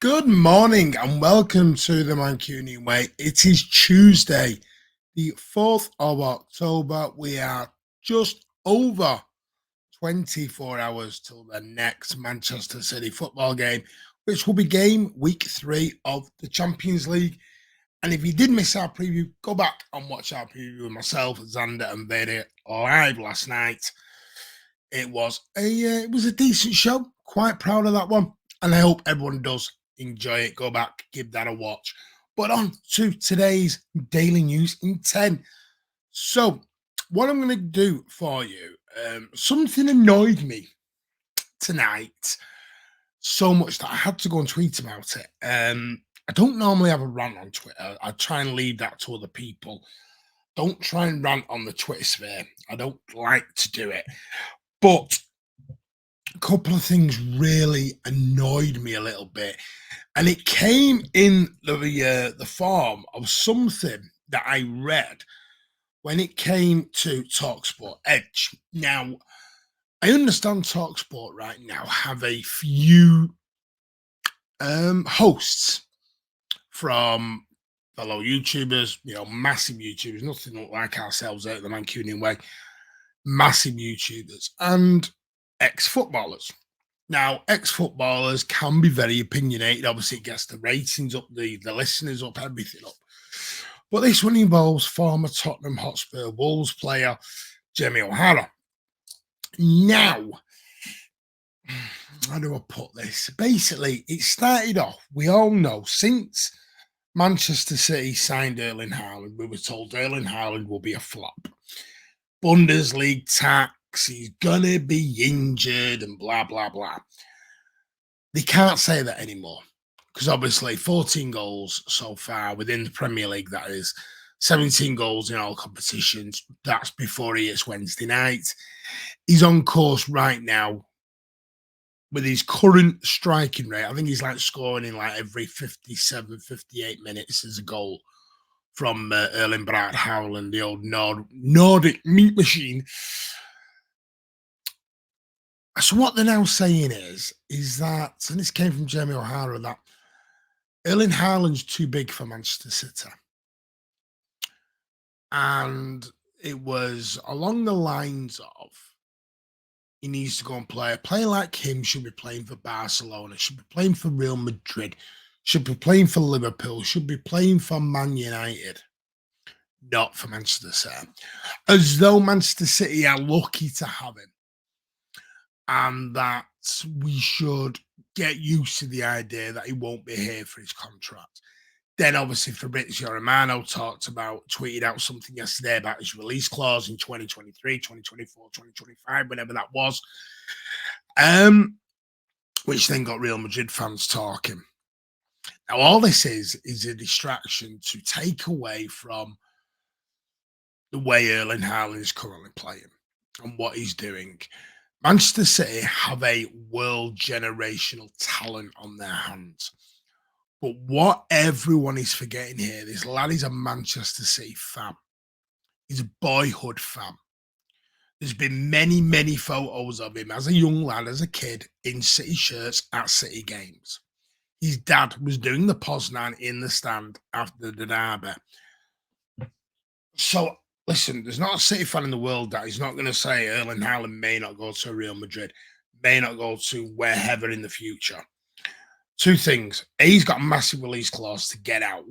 Good morning and welcome to the Mancunian Way. It is Tuesday, the 4th of October. We are just over 24 hours till the next Manchester City football game, which will be game week 3 of the Champions League. And if you did miss our preview, go back and watch our preview with myself, Xander, and Vader live last night. It was a decent show. Quite proud of that one, and I hope everyone does enjoy it. Go back, give that a watch. But on to today's daily news in 10. So, what I'm going to do for you, something annoyed me tonight so much that I had to go and tweet about it. I don't normally have a rant on Twitter. I try and leave that to other people. Don't try and rant on the Twitter sphere. I don't like to do it. But a couple of things really annoyed me a little bit. And it came in the form of something that I read when it came to Talksport Edge. Now, I understand Talksport right now have a few hosts from fellow YouTubers, massive YouTubers, nothing like ourselves out the Mancunian way, massive YouTubers and ex-footballers. Now, ex-footballers can be very opinionated. Obviously, it gets the ratings up, the listeners up, everything up. But this one involves former Tottenham Hotspur Wolves player Jamie OHara. Now, how do I put this? Basically, it started off, we all know, since Manchester City signed Erling Haaland, we were told Erling Haaland will be a flop. Bundesliga tax, he's gonna be injured and blah, blah, blah. They can't say that anymore because obviously 14 goals so far within the Premier League, that is 17 goals in all competitions. That's before he hits Wednesday night. He's on course right now with his current striking rate. I think he's like scoring in like every 57, 58 minutes as a goal from Erling Braut Haaland, the old Nordic meat machine. So what they're now saying is that, and this came from Jamie OHara, that Erling Haaland's too big for Manchester City. And it was along the lines of he needs to go and play. A player like him should be playing for Barcelona, should be playing for Real Madrid, should be playing for Liverpool, should be playing for Man United, not for Manchester City. As though Manchester City are lucky to have him. And that we should get used to the idea that he won't be here for his contract. Then, obviously, Fabrizio Romano tweeted out something yesterday about his release clause in 2023, 2024, 2025, whenever that was, which then got Real Madrid fans talking. Now, all this is a distraction to take away from the way Erling Haaland is currently playing and what he's doing. Manchester City have a world generational talent on their hands. But what everyone is forgetting here, this lad is a Manchester City fan. He's a boyhood fan. There's been many, many photos of him as a young lad, as a kid, in City shirts at City games. His dad was doing the Poznan in the stand after the derby. So, listen, there's not a City fan in the world that is not going to say Erling Haaland may not go to Real Madrid, may not go to wherever in the future. Two things. A, he's got a massive release clause to get out.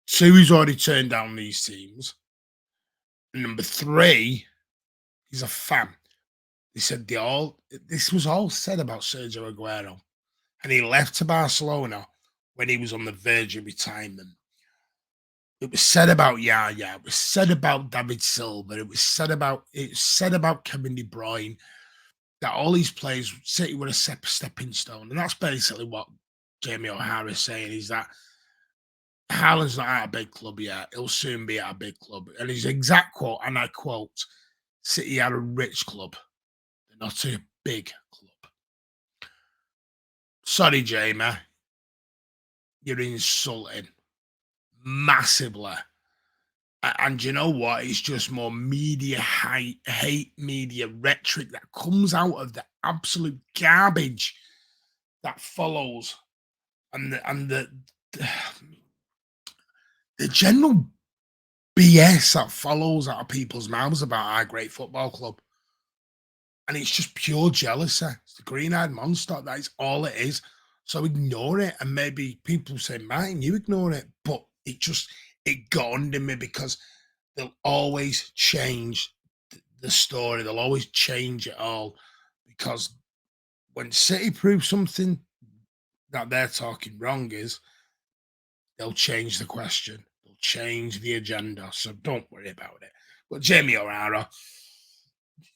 Two, he's already turned down these teams. And number three, he's a fan. They said this was all said about Sergio Aguero. And he left to Barcelona when he was on the verge of retirement. It was said about Yaya. It was said about David Silva. It was said about Kevin De Bruyne. That all these players, City were a stepping stone. And that's basically what Jamie OHara is saying, is that Haaland's not at a big club yet. He'll soon be at a big club. And his exact quote, and I quote, City are a rich club. They're not a big club. Sorry, Jamie. You're insulting massively. And you know what? It's just more media hate media rhetoric that comes out of the absolute garbage that follows and the general BS that follows out of people's mouths about our great football club. And it's just pure jealousy. It's the green-eyed monster. That is all it is. So ignore it. And maybe people say, Martin, you ignore it. But it got under me because they'll always change the story. They'll always change it all. Because when City proves something that they're talking wrong is, they'll change the question. They'll change the agenda. So don't worry about it. But Jamie O'Hara,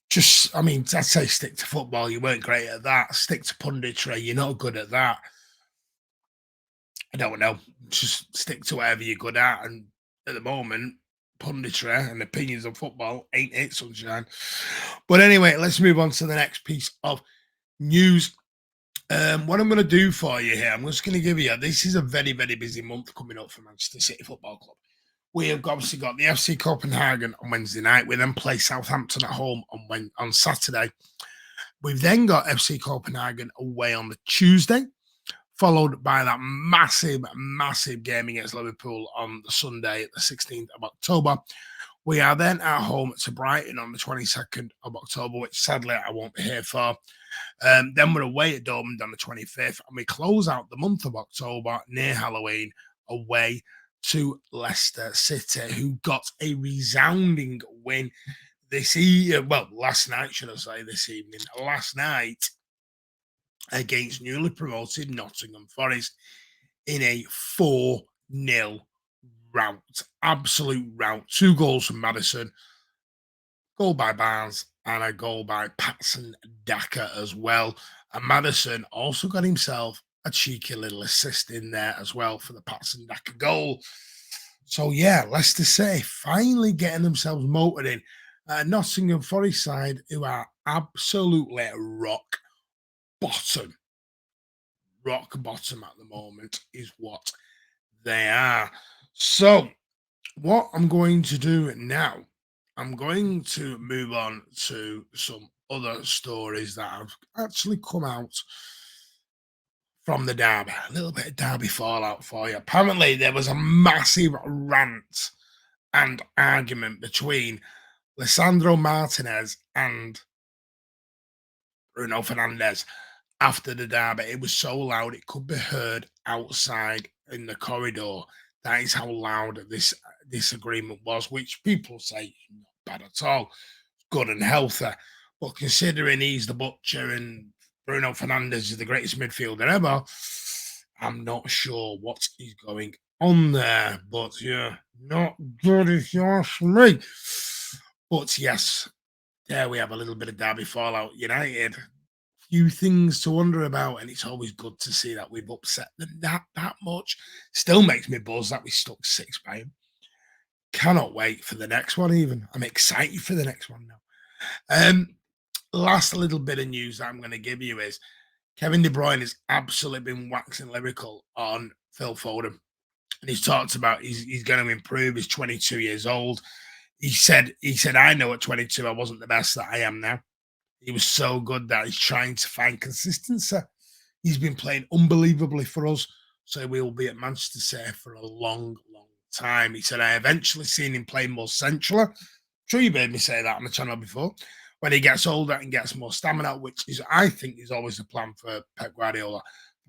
just, I mean, I'd say stick to football. You weren't great at that. Stick to punditry. You're not good at that. I don't know. Just stick to whatever you're good at. And at the moment, punditry and opinions on football ain't it, sunshine. But anyway, let's move on to the next piece of news. What I'm going to do for you here, I'm just going to give you, this is a very, very busy month coming up for Manchester City Football Club. We have obviously got the FC Copenhagen on Wednesday night. We then play Southampton at home on Saturday. We've then got FC Copenhagen away on the Tuesday, followed by that massive, massive game against Liverpool on the Sunday, the 16th of October. We are then at home to Brighton on the 22nd of October, which sadly I won't be here for. Then we're away at Dortmund on the 25th, and we close out the month of October near Halloween away to Leicester City, who got a resounding win last night, should I say, this evening. Last night against newly promoted Nottingham Forest in a 4-0 rout. Absolute rout. 2 goals from Maddison, goal by Barnes, and a goal by Patson Daka as well. And Maddison also got himself a cheeky little assist in there as well for the Patson Daka goal. So yeah, Leicester City finally getting themselves motored in. Nottingham Forest side, who are absolutely rock bottom at the moment, is what they are. So what I'm going to do now, I'm going to move on to some other stories that have actually come out from the derby. A little bit of derby fallout for you. Apparently, there was a massive rant and argument between Lisandro Martinez and Bruno Fernandes after the derby. It was so loud it could be heard outside in the corridor. That is how loud this disagreement was, which people say not bad at all, good and healthy. But considering he's the butcher and Bruno Fernandes is the greatest midfielder ever, I'm not sure what is going on there. But yeah, not good if you ask me. But yes, there we have a little bit of derby fallout. United, few things to wonder about, and it's always good to see that we've upset them that much. Still makes me buzz that we stuck 6 by him. Cannot wait for the next one. Even I'm excited for the next one now. Last little bit of news that I'm going to give you is Kevin De Bruyne has absolutely been waxing lyrical on Phil Foden, and he's talked about he's going to improve. He's 22 years old. He said, I know at 22 I wasn't the best that I am now. He was so good that he's trying to find consistency. He's been playing unbelievably for us, so we will be at Manchester City for a long, long time. He said, I eventually seen him play more centrally. I'm sure you heard me say that on the channel before. When he gets older and gets more stamina, which is, I think, is always the plan for Pep Guardiola.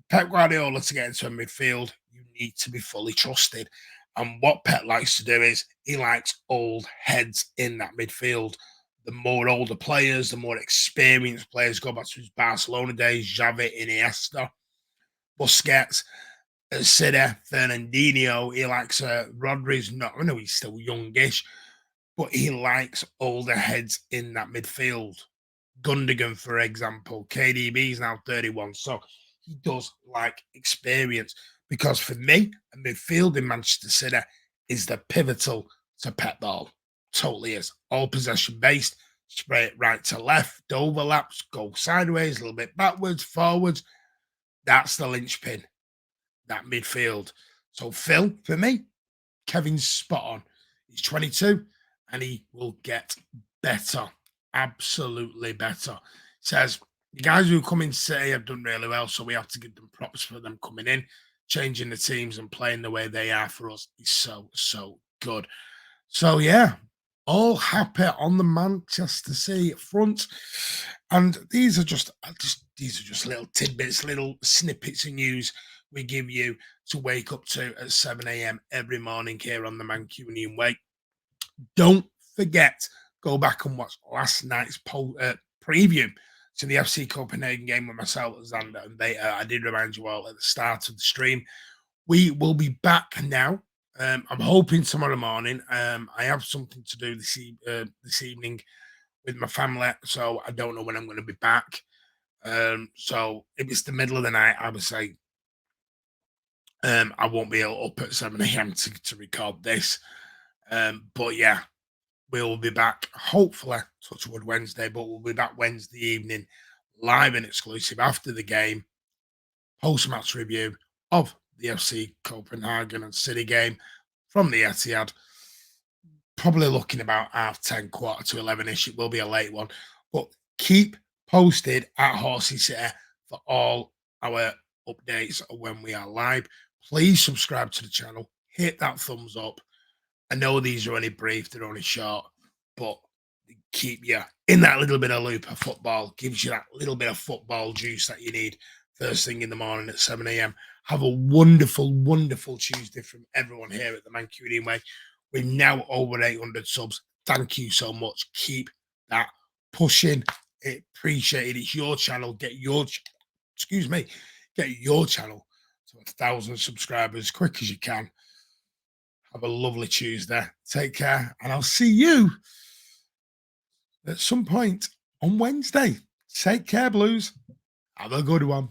Pep Guardiola, to get into a midfield, you need to be fully trusted. And what Pep likes to do is he likes old heads in that midfield. The more older players, the more experienced players, go back to his Barcelona days, Xavi, Iniesta, Busquets, City, Fernandinho. He likes Rodri's. I know he's still youngish, but he likes older heads in that midfield. Gundogan, for example. KDB is now 31, so he does like experience. Because for me, a midfield in Manchester City is the pivotal to Pep ball. Totally is. All possession based, spray it right to left, overlaps, go sideways, a little bit backwards, forwards. That's the linchpin, that midfield. So Phil, for me, Kevin's spot on. He's 22 and he will get better. Absolutely better. Says the guys who come in City have done really well, so we have to give them props for them coming in. changing the teams and playing the way they are for us is so, so good. So yeah, all happy on the Manchester City front, and these are just little tidbits, little snippets of news we give you to wake up to at 7 a.m. every morning here on the Mancunian Way. Don't forget, go back and watch last night's preview to the FC Copenhagen game with myself and Xander, and I did remind you all at the start of the stream. We will be back now. I'm hoping tomorrow morning. I have something to do this evening with my family, so I don't know when I'm going to be back. So if it's the middle of the night, I would say I won't be up at 7 a.m. to record this. But yeah, we'll be back hopefully touchwood Wednesday, but we'll be back Wednesday evening, live and exclusive after the game, post-match review of the FC Copenhagen and City game from the Etihad. Probably looking about 10:30, quarter to 11ish. It will be a late one, but keep posted at Horsey City for all our updates when we are live. Please subscribe to the channel, hit that thumbs up. I know these are only brief, they're only short, but keep you in that little bit of loop of football, gives you that little bit of football juice that you need first thing in the morning at 7 a.m. Have a wonderful, wonderful Tuesday from everyone here at the Mancunian Way. We're now over 800 subs. Thank you so much. Keep that pushing. Appreciate it. It's your channel. Get your channel to 1,000 subscribers as quick as you can. Have a lovely Tuesday. Take care, and I'll see you at some point on Wednesday. Take care, Blues. Have a good one.